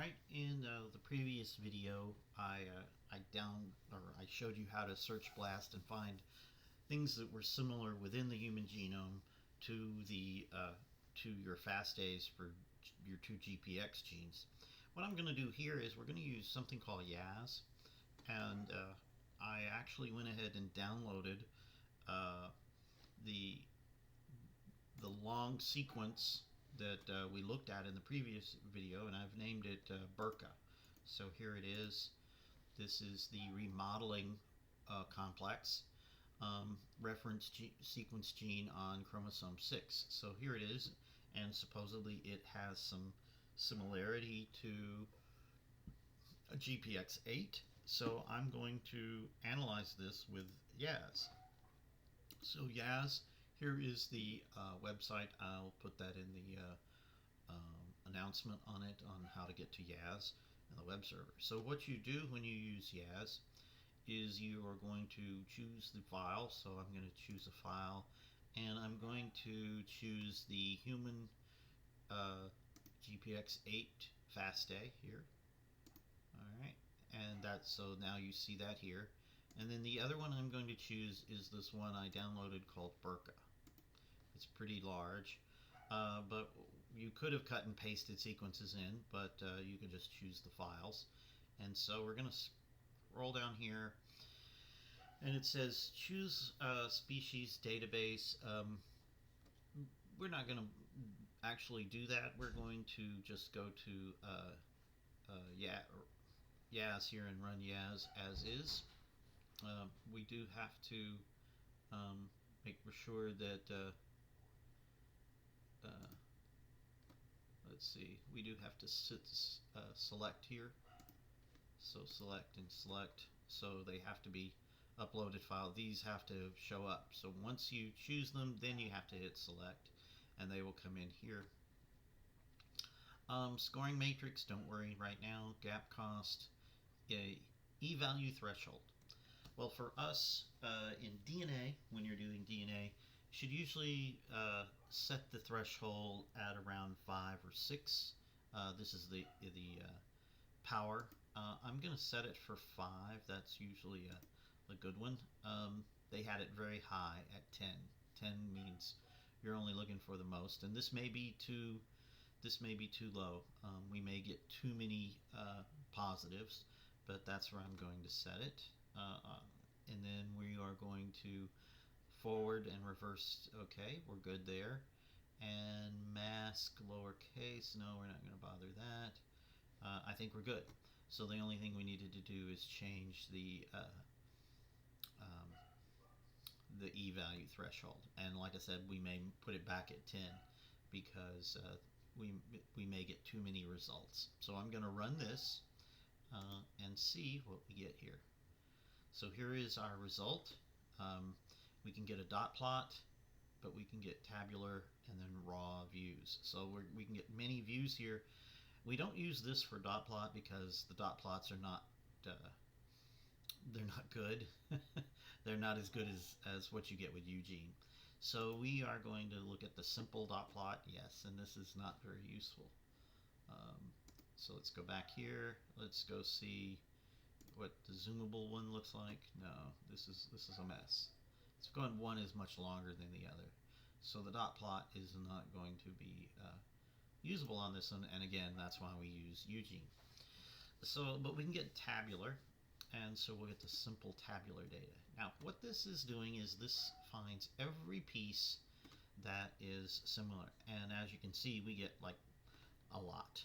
Alright, in the previous video I showed you how to search BLAST and find things that were similar within the human genome to your FASTase for your two GPX genes. What I'm going to do here is we're going to use something called YAS, and I actually went ahead and downloaded the long sequence that we looked at in the previous video, and I've named it BRCA. So here it is. This is the remodeling complex reference sequence gene on chromosome 6. So here it is, and supposedly it has some similarity to a GPX8. So I'm going to analyze this with YAS. So YAS, here is the website. I'll put that in the announcement on it on how to get to YAS and the web server. So what you do when you use YAS is you are going to choose the file. So I'm going to choose a file, and I'm going to choose the human GPX8 FASTA here. Alright, and so now you see that here. And then the other one I'm going to choose is this one I downloaded called BRCA. It's pretty large, but you could have cut and pasted sequences in, but you can just choose the files. And so we're going to scroll down here, and it says choose species database. We're not going to actually do that. We're going to just go to YAS here and run YAS as is. We do have to make sure that let's see, we do have to select here. So select and select. So they have to be uploaded file. These have to show up. So once you choose them, then you have to hit select, and they will come in here. Scoring matrix, don't worry right now. Gap cost, e-value threshold. Well, for us in DNA, when you're doing DNA, you should usually set the threshold at around 5 or 6. This is the power. I'm going to set it for 5. That's usually a good one. They had it very high at 10. 10 means you're only looking for the most, and this may be too low. We may get too many positives, but that's where I'm going to set it. And then we are going to forward and reverse. Okay, we're good there. And mask lowercase, no, we're not going to bother that. I think we're good. So the only thing we needed to do is change the e-value threshold. And like I said, we may put it back at 10 because we may get too many results. So I'm going to run this and see what we get here. So here is our result. We can get a dot plot, but we can get tabular and then raw views. So we can get many views here. We don't use this for dot plot because the dot plots are not they're not good. They're not as good as what you get with Eugene. So we are going to look at the simple dot plot. Yes, and this is not very useful. So let's go back here. Let's go see what the zoomable one looks like. No, this is a mess. It's going, one is much longer than the other. So the dot plot is not going to be usable on this one, and again, that's why we use Eugene. So, but we can get tabular, and so we'll get the simple tabular data. Now, what this is doing is this finds every piece that is similar, and as you can see, we get like a lot.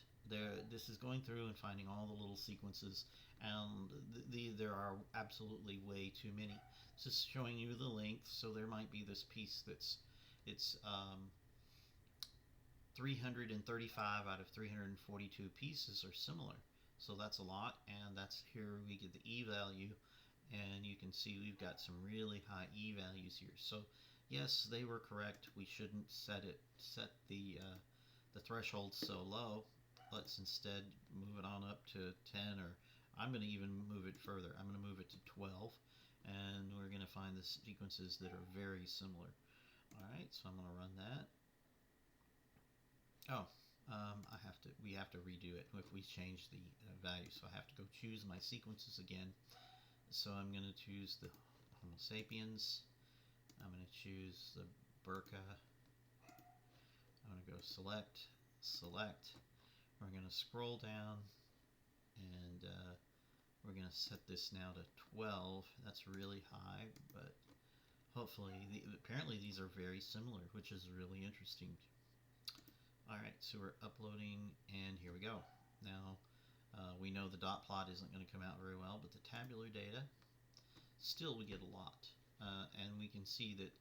This is going through and finding all the little sequences, and there are absolutely way too many. This is showing you the length, so there might be this piece that's 335 out of 342 pieces are similar. So that's a lot, and that's here we get the e-value, and you can see we've got some really high e-values here. So yes, they were correct. We shouldn't set the threshold so low. Let's instead move it on up to 10, or I'm going to even move it further. I'm going to move it to 12, and we're going to find the sequences that are very similar. Alright, so I'm going to run that. Oh, we have to redo it if we change the value. So I have to go choose my sequences again. So I'm going to choose the Homo sapiens. I'm going to choose the Burka. I'm going to go select, select. We're going to scroll down, and we're going to set this now to 12. That's really high, but hopefully, apparently these are very similar, which is really interesting. Alright, so we're uploading, and here we go. Now, we know the dot plot isn't going to come out very well, but the tabular data, still we get a lot. And we can see that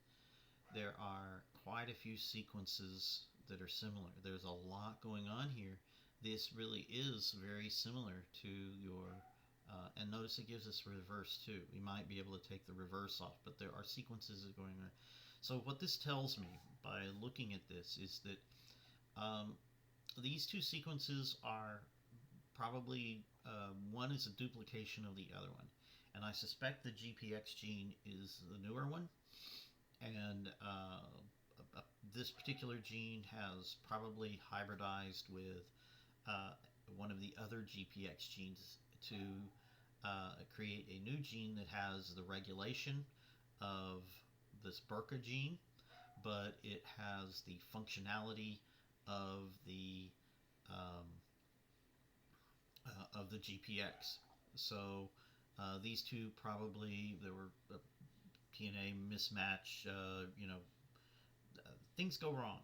there are quite a few sequences that are similar. There's a lot going on here. This really is very similar to your, and notice it gives us reverse too. We might be able to take the reverse off, but there are sequences going on. So what this tells me by looking at this is that these two sequences are probably, one is a duplication of the other one. And I suspect the GPX gene is the newer one. And this particular gene has probably hybridized with one of the other GPX genes to create a new gene that has the regulation of this BRCA gene, but it has the functionality of the GPX. So these two probably, there were DNA mismatch. Things go wrong.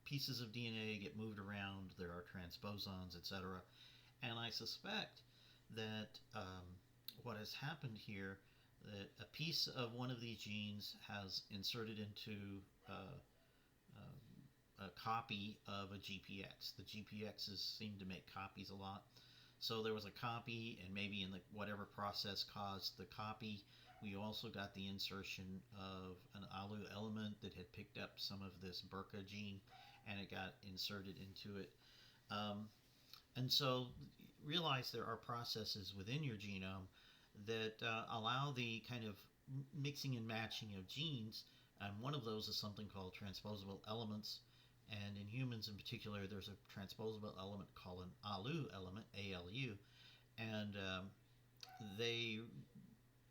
Pieces of DNA get moved around. There are transposons, etc. And I suspect that what has happened here, that a piece of one of these genes has inserted into a copy of a GPX. The GPXs seem to make copies a lot. So there was a copy, and maybe in the whatever process caused the copy, we also got the insertion of an ALU element that had picked up some of this BRCA gene, and it got inserted into it. And so realize there are processes within your genome that allow the kind of mixing and matching of genes, and one of those is something called transposable elements. And in humans in particular, there's a transposable element called an ALU element, ALU, and they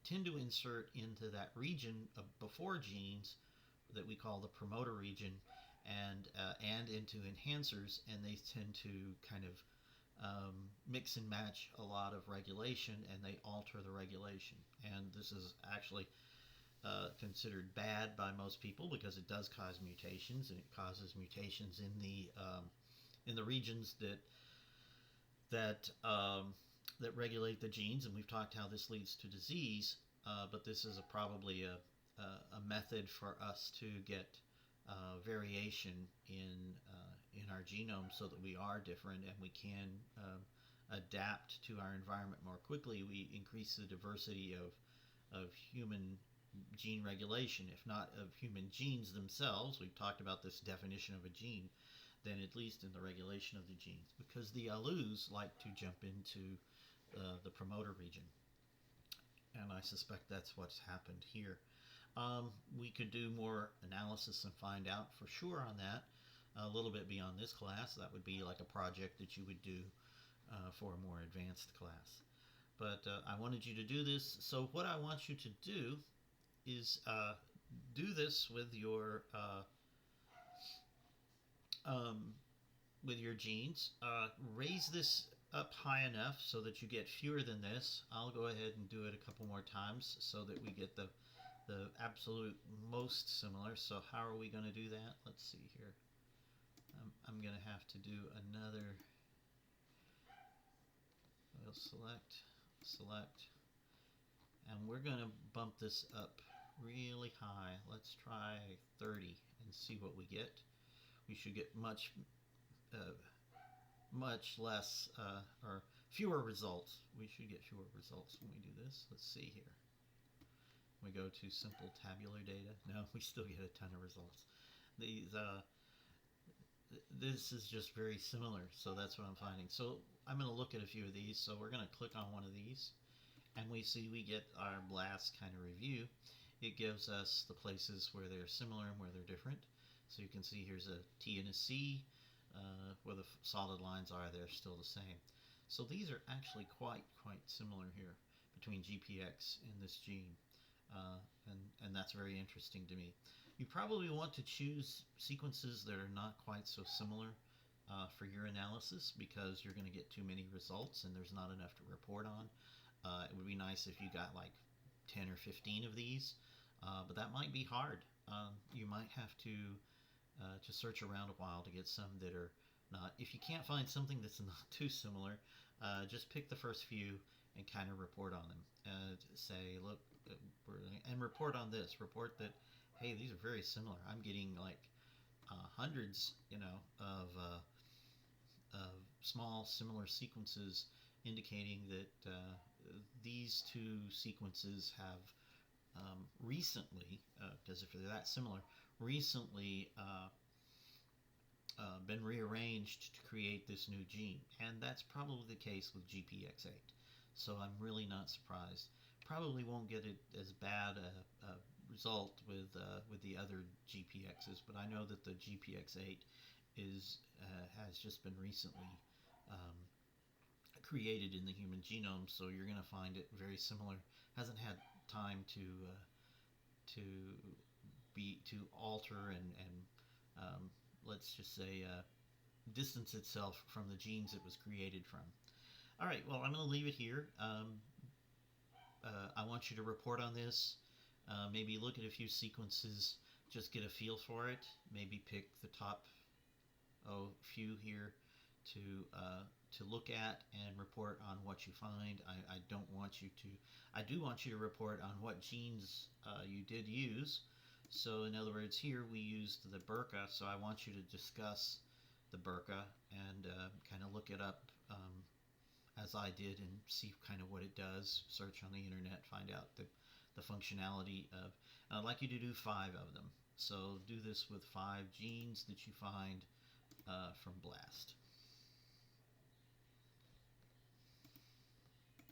tend to insert into that region of before genes that we call the promoter region, and into enhancers, and they tend to kind of mix and match a lot of regulation, and they alter the regulation. And this is actually considered bad by most people because it does cause mutations, and it causes mutations in the regions that regulate the genes. And we've talked how this leads to disease, but this is probably a method for us to get variation in our genome so that we are different and we can adapt to our environment more quickly. We increase the diversity of human gene regulation, if not of human genes themselves. We've talked about this definition of a gene, then at least in the regulation of the genes, because the ALUs like to jump into the promoter region. And I suspect that's what's happened here. We could do more analysis and find out for sure on that a little bit beyond this class. That would be like a project that you would do for a more advanced class. But I wanted you to do this. So what I want you to do is do this with your genes. Raise this up high enough so that you get fewer than this. I'll go ahead and do it a couple more times so that we get the absolute most similar. So how are we going to do that? Let's see here. I'm going to have to do another. We'll select, and we're going to bump this up really high. Let's try 30 and see what we get. We should get much less or fewer results. We should get fewer results when we do this. Let's see here. We go to simple tabular data. No, we still get a ton of results. This is just very similar, so that's what I'm finding. So I'm going to look at a few of these. So we're going to click on one of these, and we see we get our blast kind of review. It gives us the places where they're similar and where they're different. So you can see here's a T and a C. where the solid lines are, they're still the same. So these are actually quite similar here between GPX and this gene, uh, and that's very interesting to me. You probably want to choose sequences that are not quite so similar for your analysis because you're going to get too many results and there's not enough to report on. It would be nice if you got like 10 or 15 of these, but that might be hard. You might have to search around a while to get some that are not. If you can't find something that's not too similar, just pick the first few and kind of report on them. Say, look, and report on this. Report that, hey, these are very similar. I'm getting like hundreds, of small similar sequences indicating that these two sequences have recently, because if they're that similar, recently been rearranged to create this new gene. And that's probably the case with GPX8. So I'm really not surprised. Probably won't get it as bad a result with the other GPXs, but I know that the GPX8 has just been recently um, created in the human genome, so you're going to find it very similar. Hasn't had time to to alter and let's just say distance itself from the genes it was created from. All right, well, I'm going to leave it here. I want you to report on this. Maybe look at a few sequences, just get a feel for it. Maybe pick the top few here to to look at and report on what you find. I don't want you to. I do want you to report on what genes you did use. So in other words, here we used the BRCA, so I want you to discuss the BRCA and kind of look it up as I did and see kind of what it does. Search on the internet, find out the functionality of. And I'd like you to do 5 of them. So do this with 5 genes that you find from BLAST.